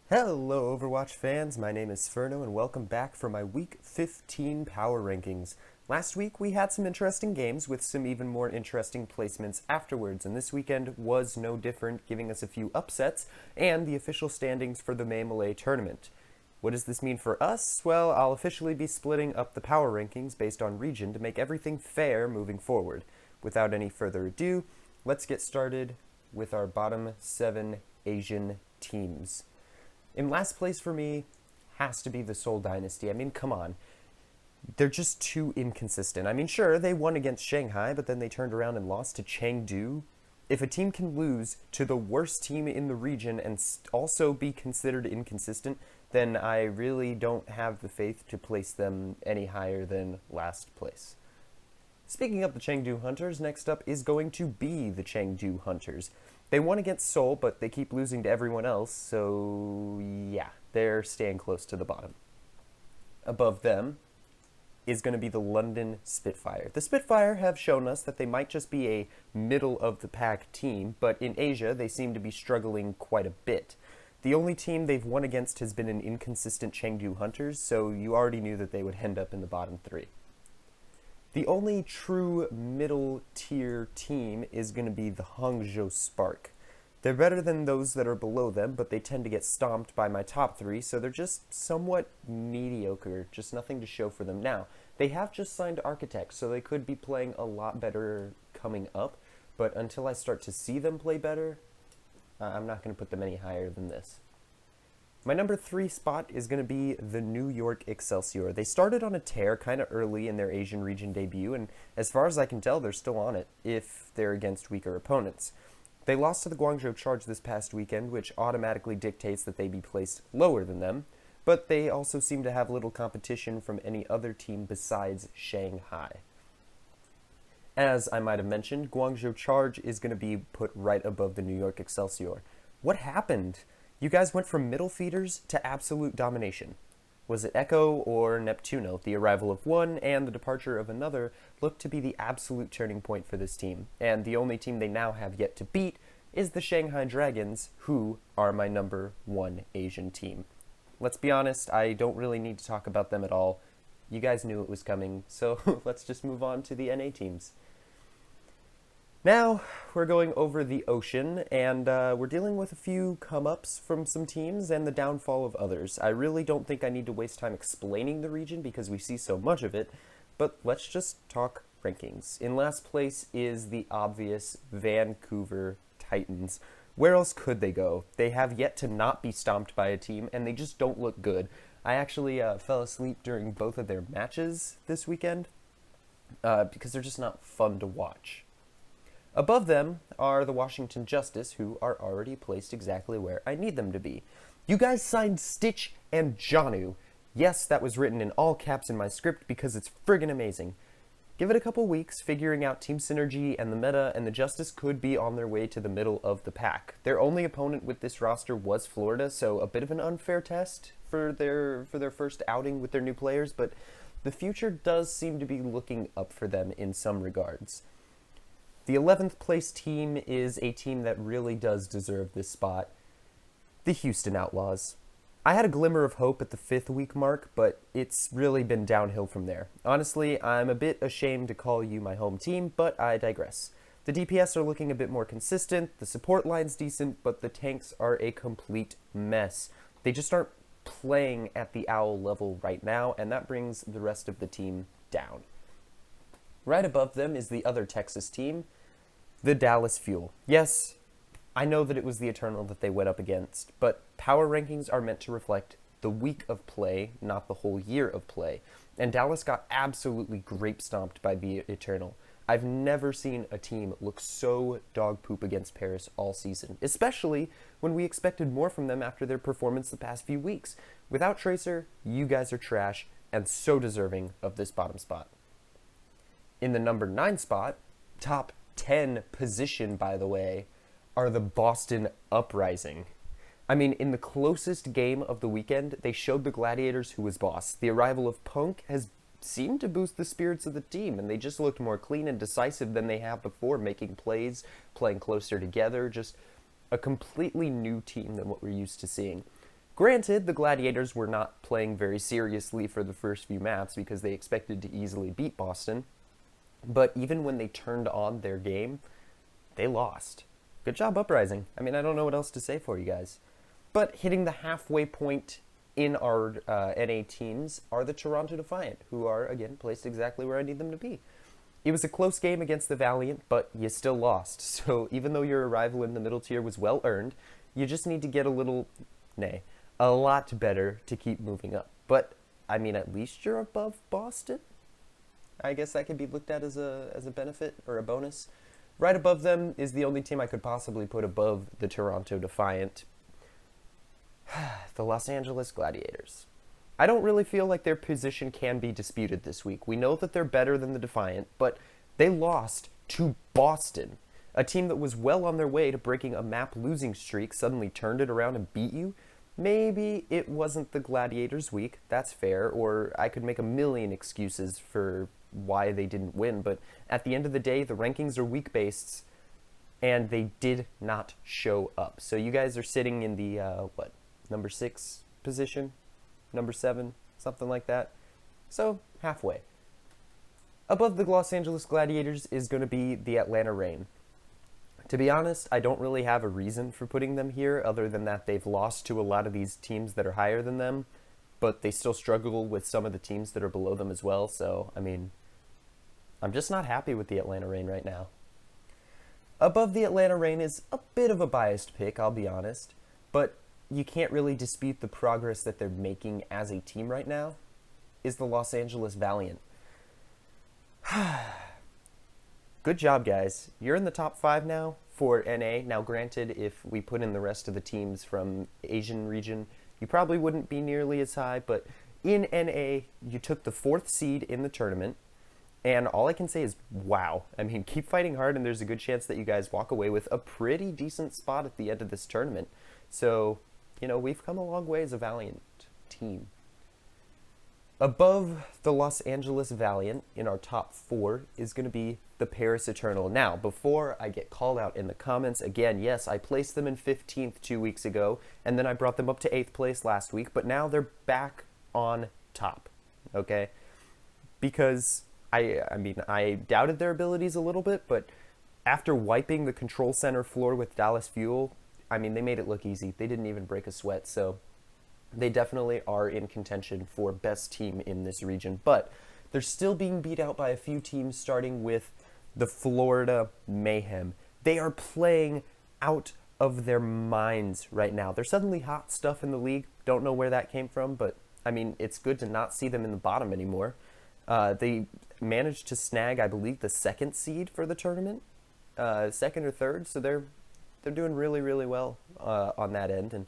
Hello, Overwatch fans. My name is Spherno, and welcome back for my Week 15 Power Rankings. Last week, we had some interesting games with some even more interesting placements afterwards, and this weekend was no different, giving us a few upsets and the official standings for the May Melee tournament. What does this mean for us? Well, I'll officially be splitting up the Power Rankings based on region to make everything fair moving forward. Without any further ado, let's get started with our bottom 7 Asian teams. In last place for me has to be the Seoul Dynasty. I mean, come on. They're just too inconsistent. I mean, sure, they won against Shanghai, but then they turned around and lost to Chengdu. If a team can lose to the worst team in the region and also be considered inconsistent, then I really don't have the faith to place them any higher than last place. Speaking of the Chengdu Hunters, next up is going to be the Chengdu Hunters. They won against Seoul, but they keep losing to everyone else, so yeah, they're staying close to the bottom. Above them is going to be the London Spitfire. The Spitfire have shown us that they might just be a middle-of-the-pack team, but in Asia they seem to be struggling quite a bit. The only team they've won against has been an inconsistent Chengdu Hunters, so you already knew that they would end up in the bottom three. The only true middle-tier team is going to be the Hangzhou Spark. They're better than those that are below them, but they tend to get stomped by my top three, so they're just somewhat mediocre, just nothing to show for them. Now, they have just signed Architect, so they could be playing a lot better coming up, but until I start to see them play better, I'm not going to put them any higher than this. My number 3 spot is going to be the New York Excelsior. They started on a tear kind of early in their Asian region debut, and as far as I can tell, they're still on it if they're against weaker opponents. They lost to the Guangzhou Charge this past weekend, which automatically dictates that they be placed lower than them, but they also seem to have little competition from any other team besides Shanghai. As I might have mentioned, Guangzhou Charge is going to be put right above the New York Excelsior. What happened? You guys went from middle feeders to absolute domination. Was it Echo or Neptuno? The arrival of one and the departure of another looked to be the absolute turning point for this team, and the only team they now have yet to beat is the Shanghai Dragons, who are my number 1 Asian team. Let's be honest, I don't really need to talk about them at all. You guys knew it was coming, so let's just move on to the NA teams. Now, we're going over the ocean, and we're dealing with a few come-ups from some teams and the downfall of others. I really don't think I need to waste time explaining the region because we see so much of it, but let's just talk rankings. In last place is the obvious Vancouver Titans. Where else could they go? They have yet to not be stomped by a team, and they just don't look good. I actually fell asleep during both of their matches this weekend because they're just not fun to watch. Above them are the Washington Justice, who are already placed exactly where I need them to be. You guys signed Stitch and Janu. Yes, that was written in all caps in my script because it's friggin' amazing. Give it a couple weeks, figuring out team synergy and the meta, and the Justice could be on their way to the middle of the pack. Their only opponent with this roster was Florida, so a bit of an unfair test for their first outing with their new players, but the future does seem to be looking up for them in some regards. The 11th place team is a team that really does deserve this spot, the Houston Outlaws. I had a glimmer of hope at the 5th week mark, but it's really been downhill from there. Honestly, I'm a bit ashamed to call you my home team, but I digress. The DPS are looking a bit more consistent, the support line's decent, but the tanks are a complete mess. They just aren't playing at the Owl level right now, and that brings the rest of the team down. Right above them is the other Texas team, the Dallas Fuel. Yes, I know that it was the Eternal that they went up against, but power rankings are meant to reflect the week of play, not the whole year of play. And Dallas got absolutely grape-stomped by the Eternal. I've never seen a team look so dog poop against Paris all season, especially when we expected more from them after their performance the past few weeks. Without Tracer, you guys are trash and so deserving of this bottom spot. In the number 9 spot, top 10 position, by the way, are the Boston Uprising. I mean, in the closest game of the weekend, they showed the Gladiators who was boss. The arrival of Punk has seemed to boost the spirits of the team, and they just looked more clean and decisive than they have before, making plays, playing closer together, just a completely new team than what we're used to seeing. Granted, the Gladiators were not playing very seriously for the first few maps because they expected to easily beat Boston, but even when they turned on their game, they lost. Good job, Uprising. I mean, I don't know what else to say for you guys. But hitting the halfway point in our NA teams are the Toronto Defiant, who are, again, placed exactly where I need them to be. It was a close game against the Valiant, but you still lost. So even though your arrival in the middle tier was well earned, you just need to get a lot better to keep moving up. But, I mean, at least you're above Boston? I guess that could be looked at as a benefit or a bonus. Right above them is the only team I could possibly put above the Toronto Defiant. The Los Angeles Gladiators. I don't really feel like their position can be disputed this week. We know that they're better than the Defiant, but they lost to Boston. A team that was well on their way to breaking a map losing streak suddenly turned it around and beat you. Maybe it wasn't the Gladiators' week, that's fair, or I could make a million excuses for why they didn't win, but at the end of the day, the rankings are week-based, and they did not show up. So you guys are sitting in the, number 6 position? Number 7? Something like that. So, halfway. Above the Los Angeles Gladiators is going to be the Atlanta Reign. To be honest, I don't really have a reason for putting them here, other than that they've lost to a lot of these teams that are higher than them, but they still struggle with some of the teams that are below them as well, so, I mean, I'm just not happy with the Atlanta Reign right now. Above the Atlanta Reign is a bit of a biased pick, I'll be honest, but you can't really dispute the progress that they're making as a team right now, is the Los Angeles Valiant. Good job, guys. You're in the top 5 now for NA. Now, granted, if we put in the rest of the teams from Asian region, you probably wouldn't be nearly as high, but in NA, you took the 4th seed in the tournament, and all I can say is, wow. I mean, keep fighting hard, and there's a good chance that you guys walk away with a pretty decent spot at the end of this tournament. So, you know, we've come a long way as a Valiant team. Above the Los Angeles Valiant in our top 4 is going to be the Paris Eternal. Now, before I get called out in the comments, again, yes, I placed them in 15th 2 weeks ago, and then I brought them up to 8th place last week, but now they're back on top, okay? Because, I mean, I doubted their abilities a little bit, but after wiping the control center floor with Dallas Fuel, I mean, they made it look easy. They didn't even break a sweat, so they definitely are in contention for best team in this region, but they're still being beat out by a few teams, starting with the Florida Mayhem. They are playing out of their minds right now. They're suddenly hot stuff in the league. Don't know where that came from, but, I mean, it's good to not see them in the bottom anymore. They managed to snag, I believe, the 2nd seed for the tournament, 2nd or 3rd, so they're doing really, really well on that end, and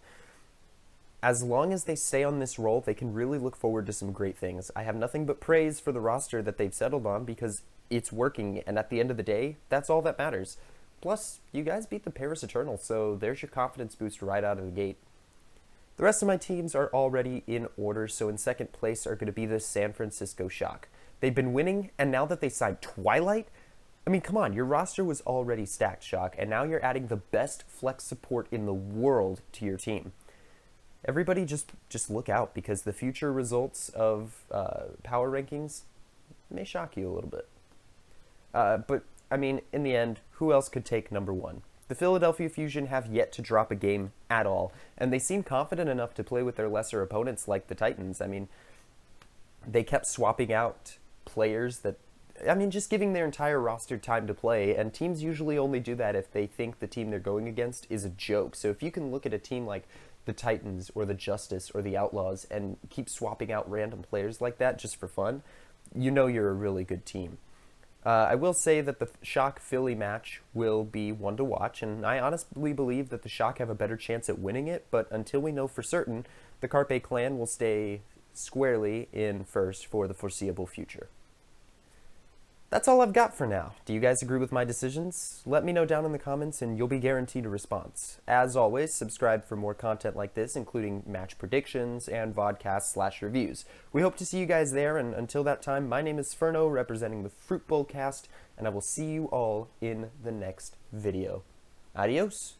as long as they stay on this roll, they can really look forward to some great things. I have nothing but praise for the roster that they've settled on because it's working, and at the end of the day, that's all that matters. Plus, you guys beat the Paris Eternal, so there's your confidence boost right out of the gate. The rest of my teams are already in order, so in 2nd place are going to be the San Francisco Shock. They've been winning, and now that they signed Twilight, I mean, come on, your roster was already stacked, Shock, and now you're adding the best flex support in the world to your team. Everybody just look out, because the future results of power rankings may shock you a little bit. But, I mean, in the end, who else could take number 1? The Philadelphia Fusion have yet to drop a game at all, and they seem confident enough to play with their lesser opponents like the Titans. I mean, they kept swapping out players that, I mean, just giving their entire roster time to play, and teams usually only do that if they think the team they're going against is a joke. So if you can look at a team like the Titans or the Justice or the Outlaws and keep swapping out random players like that just for fun, you know you're a really good team. I will say that the Shock-Philly match will be one to watch, and I honestly believe that the Shock have a better chance at winning it, but until we know for certain, the Carpe clan will stay squarely in first for the foreseeable future. That's all I've got for now. Do you guys agree with my decisions? Let me know down in the comments and you'll be guaranteed a response. As always, subscribe for more content like this, including match predictions and vodcasts/reviews. We hope to see you guys there, and until that time, my name is Spherno, representing the Fruit Bowl cast, and I will see you all in the next video. Adios!